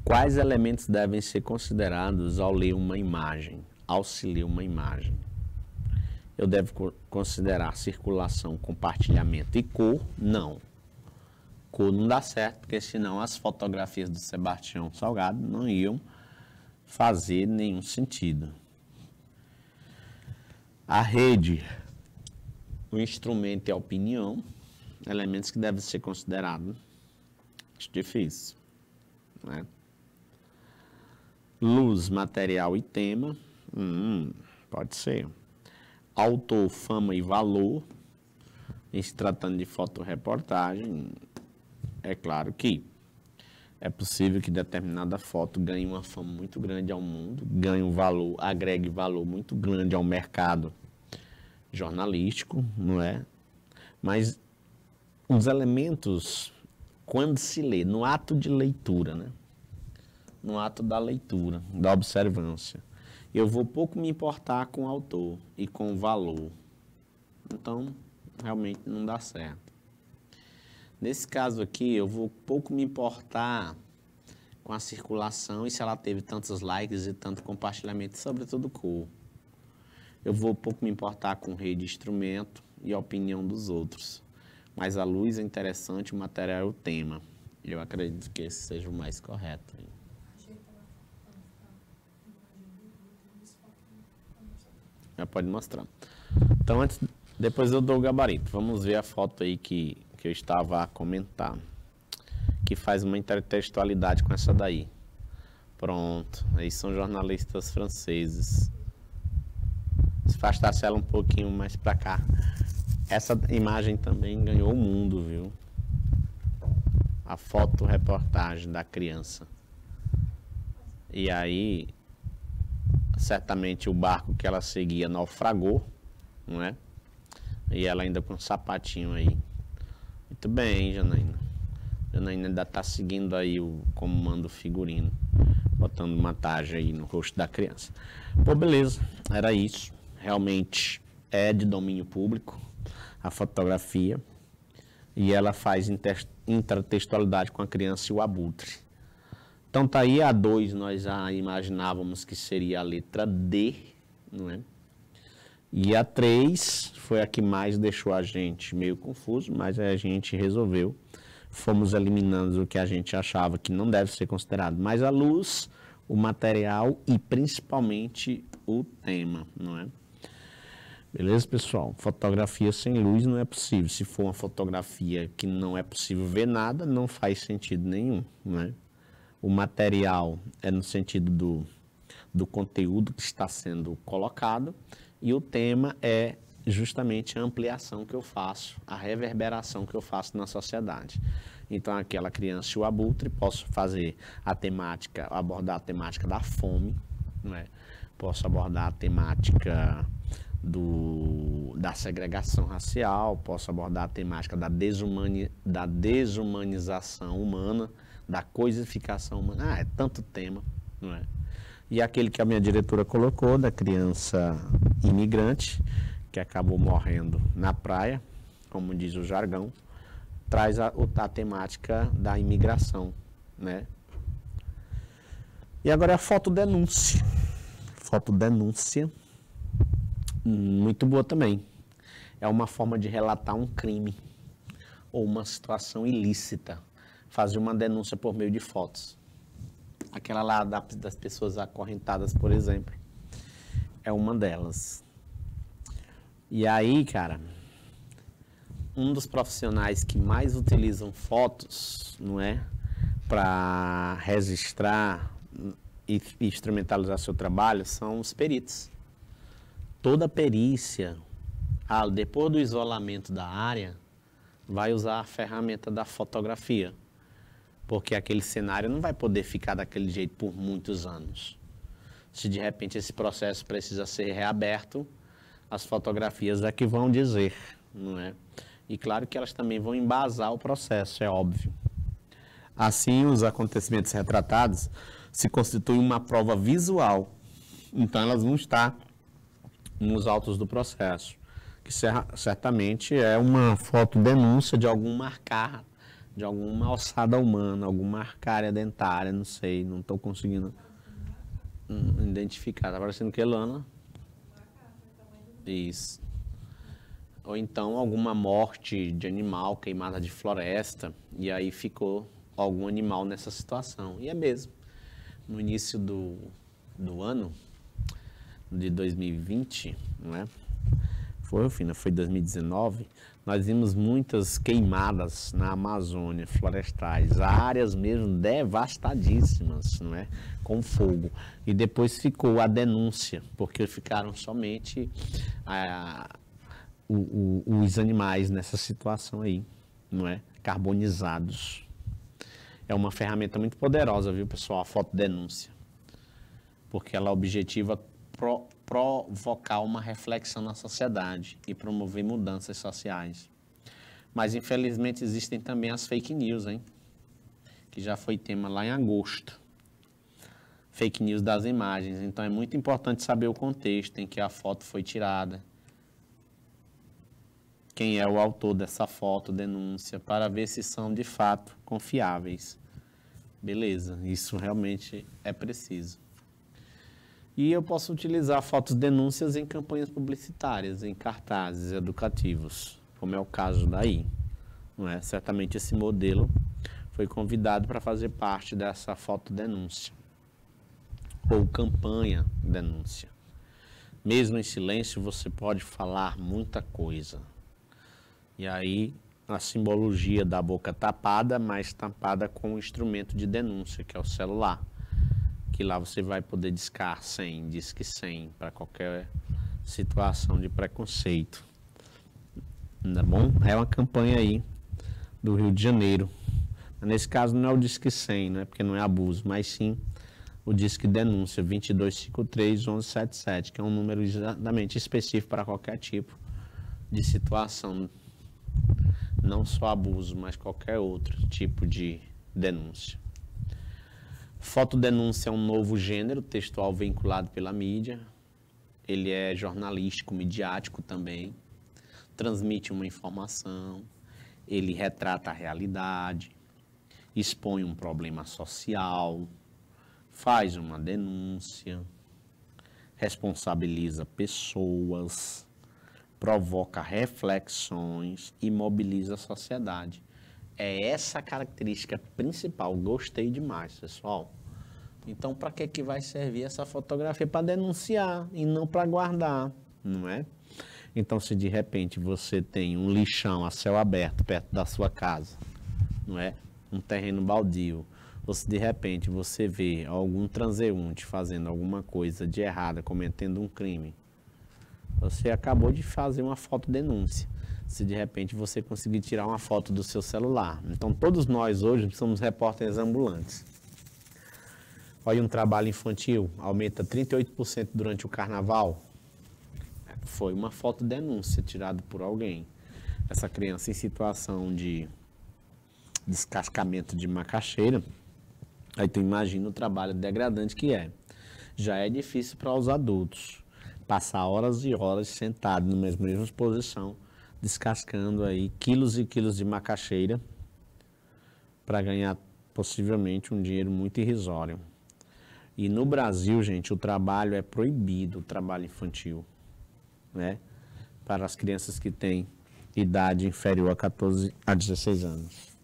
Quais elementos devem ser considerados ao ler uma imagem, ao se ler uma imagem? Eu devo considerar circulação, compartilhamento e cor? Não. Cor não dá certo, porque senão as fotografias do Sebastião Salgado não iam fazer nenhum sentido. A rede, o instrumento e a opinião, elementos que devem ser considerados. Acho difícil, né? Luz, material e tema. Pode ser. Autor, fama e valor. Em se tratando de fotoreportagem, é claro que é possível que determinada foto ganhe uma fama muito grande ao mundo, ganhe um valor, agregue valor muito grande ao mercado jornalístico, não é? Mas os elementos, quando se lê, no ato de leitura, né? No ato da leitura, da observância, eu vou pouco me importar com o autor e com o valor. Então, realmente não dá certo. Nesse caso aqui, eu vou pouco me importar com a circulação e se ela teve tantos likes e tanto compartilhamento, sobretudo cor. Eu vou pouco me importar com rede de instrumento e a opinião dos outros. Mas a luz é interessante, o material é o tema. Eu acredito que esse seja o mais correto. Já pode mostrar. Então, depois eu dou o gabarito. Vamos ver a foto aí que eu estava a comentar, que faz uma intertextualidade com essa daí. Pronto, aí são jornalistas franceses. Se afastasse ela um pouquinho mais para cá. Essa imagem também ganhou o mundo, viu? A fotoreportagem da criança. E aí, certamente o barco que ela seguia naufragou, não é? E ela ainda com um sapatinho aí. Muito bem, Janaína. Janaína ainda está seguindo aí o comando figurino, botando uma tarja aí no rosto da criança. Pô, beleza, era isso. Realmente é de domínio público a fotografia e ela faz intertextualidade com a criança e o abutre. Então tá aí a 2, nós já imaginávamos que seria a letra D, não é? E a 3 foi a que mais deixou a gente meio confuso, mas a gente resolveu. Fomos eliminando o que a gente achava que não deve ser considerado. Mas a luz, o material e principalmente o tema, não é? Beleza, pessoal? Fotografia sem luz não é possível. Se for uma fotografia que não é possível ver nada, não faz sentido nenhum, não é? O material é no sentido do conteúdo que está sendo colocado e o tema é justamente a ampliação que eu faço, a reverberação que eu faço na sociedade. Então, aquela criança e o abutre, posso fazer a temática, abordar a temática da fome, não é? Posso abordar a temática da segregação racial, posso abordar a temática da desumanização humana, da coisificação humana. É tanto tema, não é? E aquele que a minha diretora colocou, da criança imigrante, que acabou morrendo na praia, como diz o jargão, traz a temática da imigração, né? E agora é a fotodenúncia. Fotodenúncia, muito boa também. É uma forma de relatar um crime ou uma situação ilícita. Fazer uma denúncia por meio de fotos. Aquela lá das pessoas acorrentadas, por exemplo, é uma delas. E aí, cara, um dos profissionais que mais utilizam fotos, não é, para registrar e instrumentalizar seu trabalho são os peritos. Toda perícia, depois do isolamento da área, vai usar a ferramenta da fotografia. Porque aquele cenário não vai poder ficar daquele jeito por muitos anos. Se de repente esse processo precisa ser reaberto, as fotografias é que vão dizer, não é? E claro que elas também vão embasar o processo, é óbvio. Assim, os acontecimentos retratados se constituem uma prova visual. Então, elas vão estar nos autos do processo, que certamente é uma fotodenúncia de algum marcar, de alguma alçada humana, alguma arcária dentária, não sei, não estou conseguindo identificar. Está parecendo que, Elana? Isso. Ou então alguma morte de animal, queimada de floresta, e aí ficou algum animal nessa situação. E é mesmo. No início do ano de 2020, não é? Foi, Rufina, foi 2019, nós vimos muitas queimadas na Amazônia, florestais, áreas mesmo devastadíssimas, não é? Com fogo. E depois ficou a denúncia, porque ficaram somente os animais nessa situação aí, não é? Carbonizados. É uma ferramenta muito poderosa, viu, pessoal? A fotodenúncia. Porque ela objetiva provocar uma reflexão na sociedade e promover mudanças sociais. Mas, infelizmente, existem também as fake news, hein? Que já foi tema lá em agosto. Fake news das imagens. Então, é muito importante saber o contexto em que a foto foi tirada. Quem é o autor dessa foto, denúncia, para ver se são, de fato, confiáveis. Beleza, isso realmente é preciso. E eu posso utilizar fotos denúncias em campanhas publicitárias, em cartazes educativos, como é o caso daí. Não é? Certamente esse modelo foi convidado para fazer parte dessa fotodenúncia, ou campanha denúncia. Mesmo em silêncio, você pode falar muita coisa. E aí, a simbologia da boca tapada, mas tapada com o instrumento de denúncia, que é o celular. Que lá você vai poder discar 100, disque 100, para qualquer situação de preconceito. Tá bom? É uma campanha aí do Rio de Janeiro. Nesse caso não é o disque 100, né? Porque não é abuso, mas sim o disque denúncia 2253-1177, que é um número exatamente específico para qualquer tipo de situação. Não só abuso, mas qualquer outro tipo de denúncia. Fotodenúncia é um novo gênero textual vinculado pela mídia. Ele é jornalístico, midiático também. Transmite uma informação. Ele retrata a realidade. Expõe um problema social. Faz uma denúncia. Responsabiliza pessoas. Provoca reflexões e mobiliza a sociedade. É essa a característica principal. Gostei demais, pessoal. Então, para que vai servir essa fotografia? Para denunciar e não para guardar, não é? Então, se de repente você tem um lixão a céu aberto perto da sua casa, não é? Um terreno baldio, ou se de repente você vê algum transeunte fazendo alguma coisa de errada, cometendo um crime, você acabou de fazer uma fotodenúncia. Se de repente você conseguir tirar uma foto do seu celular. Então, todos nós hoje somos repórteres ambulantes. Olha, um trabalho infantil aumenta 38% durante o carnaval. Foi uma fotodenúncia tirada por alguém. Essa criança em situação de descascamento de macaxeira. Aí tu imagina o trabalho degradante que é. Já é difícil para os adultos. Passar horas e horas sentado na mesma posição, descascando aí quilos e quilos de macaxeira para ganhar possivelmente um dinheiro muito irrisório. E no Brasil, gente, o trabalho é proibido, o trabalho infantil, né? Para as crianças que têm idade inferior a 14 a 16 anos.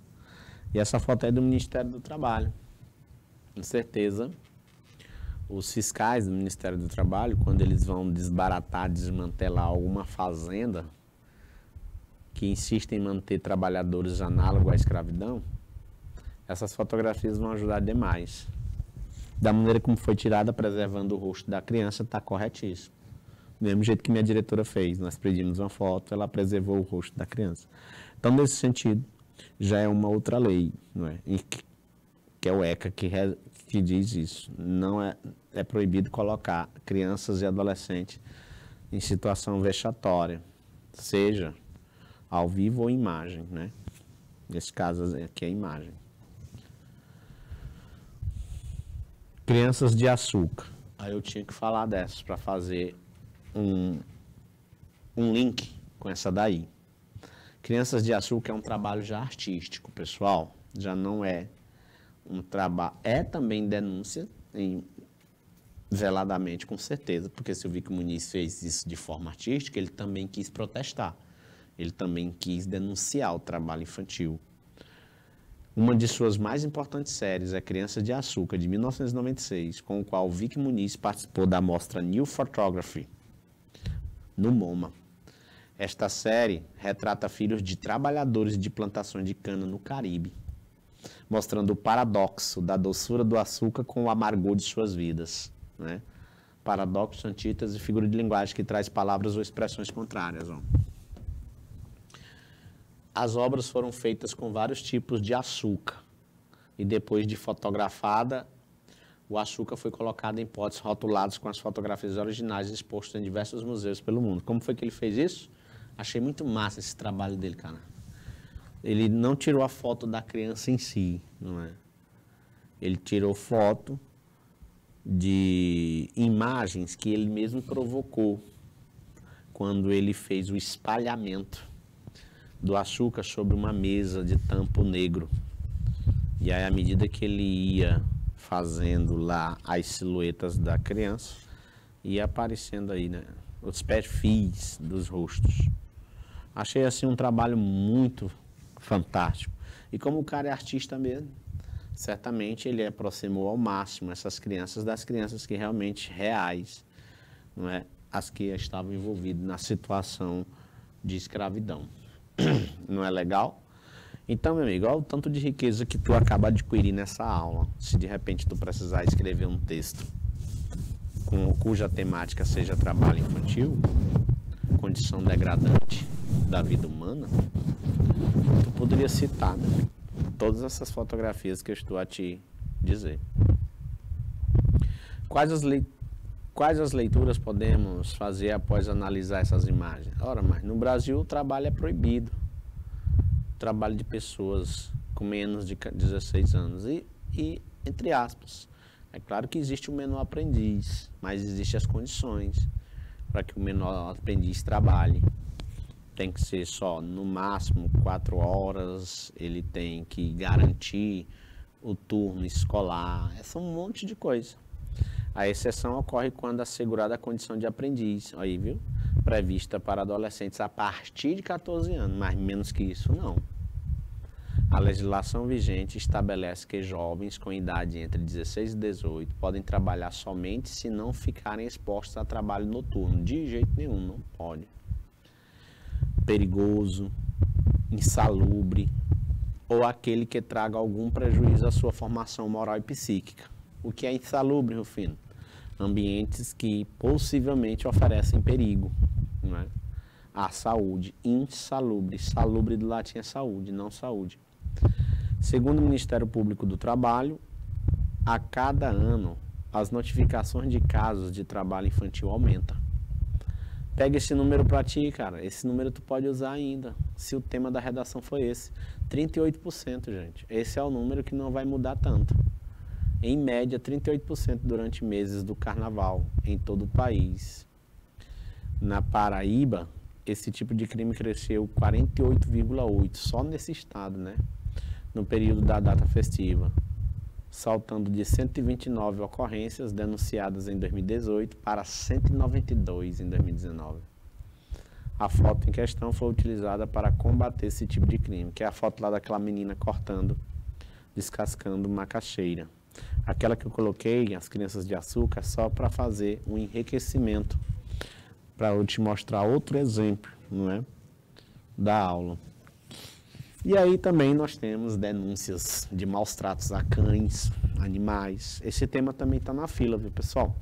E essa foto é do Ministério do Trabalho. Com certeza, os fiscais do Ministério do Trabalho, quando eles vão desbaratar, desmantelar alguma fazenda que insiste em manter trabalhadores análogos à escravidão, essas fotografias vão ajudar demais. Da maneira como foi tirada, preservando o rosto da criança, está corretíssimo. Do mesmo jeito que minha diretora fez, nós pedimos uma foto, ela preservou o rosto da criança. Então, nesse sentido, já é uma outra lei, não é? Que é o ECA, que diz isso. Não é proibido colocar crianças e adolescentes em situação vexatória, seja ao vivo ou imagem, né? Nesse caso aqui é imagem. Crianças de açúcar. Aí eu tinha que falar dessas para fazer um link com essa daí. Crianças de açúcar é um trabalho já artístico, pessoal. Já não é um trabalho. É também denúncia, veladamente, com certeza, porque se o Vic Muniz fez isso de forma artística, ele também quis protestar. Ele também quis denunciar o trabalho infantil. Uma de suas mais importantes séries é Crianças de Açúcar, de 1996, com o qual Vic Muniz participou da mostra New Photography, no MoMA. Esta série retrata filhos de trabalhadores de plantações de cana no Caribe, mostrando o paradoxo da doçura do açúcar com o amargor de suas vidas, né? Paradoxo, antítese, figura de linguagem que traz palavras ou expressões contrárias. Ó. As obras foram feitas com vários tipos de açúcar e depois de fotografada, o açúcar foi colocado em potes rotulados com as fotografias originais expostas em diversos museus pelo mundo. Como foi que ele fez isso? Achei muito massa esse trabalho dele, cara. Ele não tirou a foto da criança em si, não é? Ele tirou foto de imagens que ele mesmo provocou quando ele fez o espalhamento do açúcar sobre uma mesa de tampo negro. E aí, à medida que ele ia fazendo lá as silhuetas da criança, ia aparecendo aí, né, os perfis dos rostos. Achei assim um trabalho muito fantástico. E como o cara é artista mesmo, certamente ele aproximou ao máximo essas crianças das crianças que realmente reais, não é? As que estavam envolvidas na situação de escravidão. Não é legal? Então, meu amigo, olha o tanto de riqueza que tu acaba adquirir nessa aula. Se de repente tu precisar escrever um texto cuja temática seja trabalho infantil, condição degradante da vida humana, tu poderia citar, né, todas essas fotografias que eu estou a te dizer. Quais as leituras podemos fazer após analisar essas imagens? Ora, mas no Brasil o trabalho é proibido. O trabalho de pessoas com menos de 16 anos. E, entre aspas, é claro que existe o menor aprendiz, mas existem as condições para que o menor aprendiz trabalhe. Tem que ser só, no máximo, 4 horas, ele tem que garantir o turno escolar, são um monte de coisa. A exceção ocorre quando assegurada a condição de aprendiz, aí, viu? Prevista para adolescentes a partir de 14 anos, mas menos que isso não. A legislação vigente estabelece que jovens com idade entre 16 e 18 podem trabalhar somente se não ficarem expostos a trabalho noturno. De jeito nenhum, não pode. Perigoso, insalubre ou aquele que traga algum prejuízo à sua formação moral e psíquica. O que é insalubre, Rufino? Ambientes que possivelmente oferecem perigo, não é? À saúde. Insalubre. Salubre do latim é saúde, não saúde. Segundo o Ministério Público do Trabalho, a cada ano as notificações de casos de trabalho infantil aumentam. Pega esse número para ti, cara. Esse número tu pode usar ainda, se o tema da redação foi esse. 38%, gente. Esse é o número que não vai mudar tanto. Em média, 38% durante meses do carnaval em todo o país. Na Paraíba, esse tipo de crime cresceu 48,8%, só nesse estado, né? No período da data festiva, saltando de 129 ocorrências denunciadas em 2018 para 192 em 2019. A foto em questão foi utilizada para combater esse tipo de crime, que é a foto lá daquela menina cortando, descascando macaxeira. Aquela que eu coloquei, as crianças de açúcar, só para fazer um enriquecimento, para eu te mostrar outro exemplo, não é, da aula. E aí também nós temos denúncias de maus tratos a cães, animais. Esse tema também está na fila, viu, pessoal?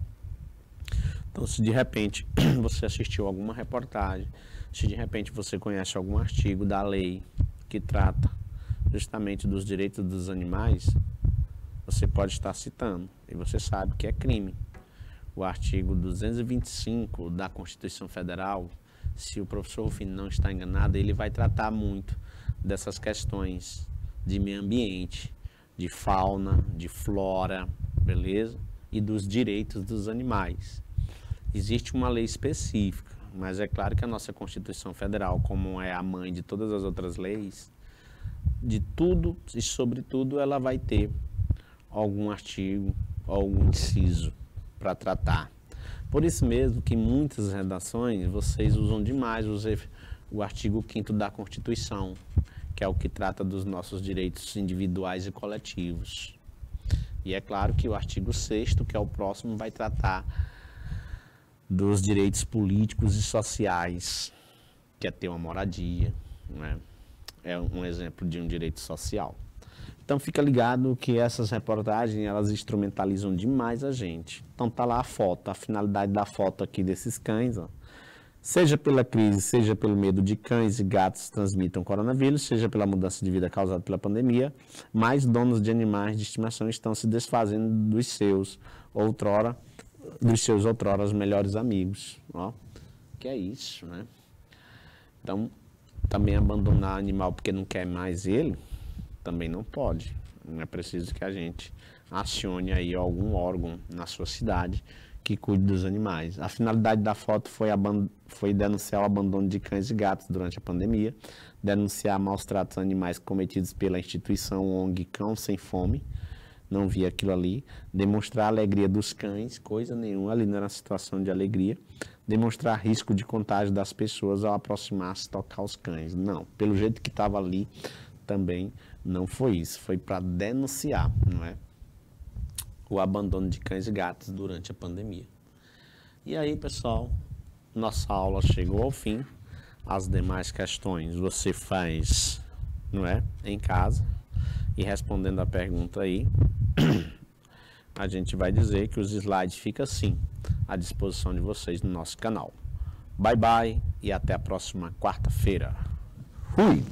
Então, se de repente você assistiu alguma reportagem, se de repente você conhece algum artigo da lei que trata justamente dos direitos dos animais, você pode estar citando, e você sabe que é crime. O artigo 225 da Constituição Federal, se o professor Rufino não está enganado, ele vai tratar muito dessas questões de meio ambiente, de fauna, de flora, beleza? E dos direitos dos animais. Existe uma lei específica, mas é claro que a nossa Constituição Federal, como é a mãe de todas as outras leis, de tudo e sobretudo ela vai ter algum artigo, algum inciso para tratar. Por isso mesmo que em muitas redações vocês usam demais o artigo 5º da Constituição, que é o que trata dos nossos direitos individuais e coletivos. E é claro que o artigo 6º, que é o próximo, vai tratar dos direitos políticos e sociais. quer ter uma moradia, né? É um exemplo de um direito social. Então fica ligado que essas reportagens, elas instrumentalizam demais a gente. Então tá lá a foto, a finalidade da foto aqui desses cães, ó. Seja pela crise, seja pelo medo de cães e gatos transmitam coronavírus, seja pela mudança de vida causada pela pandemia, mais donos de animais de estimação estão se desfazendo dos seus outrora os melhores amigos, ó. Que é isso, né? Então, também abandonar animal porque não quer mais ele, também não pode. É preciso que a gente acione aí algum órgão na sua cidade que cuide dos animais. A finalidade da foto foi denunciar o abandono de cães e gatos durante a pandemia, denunciar maus tratos a animais cometidos pela instituição ONG Cão Sem Fome, não vi aquilo ali, demonstrar a alegria dos cães, coisa nenhuma, ali não era situação de alegria, demonstrar risco de contágio das pessoas ao aproximar-se, tocar os cães. Não, pelo jeito que estava ali, também não foi isso, foi para denunciar, não é? O abandono de cães e gatos durante a pandemia. E aí, pessoal, nossa aula chegou ao fim. As demais questões você faz, não é, em casa. E respondendo a pergunta aí, a gente vai dizer que os slides ficam assim, à disposição de vocês no nosso canal. Bye, bye e até a próxima quarta-feira. Fui!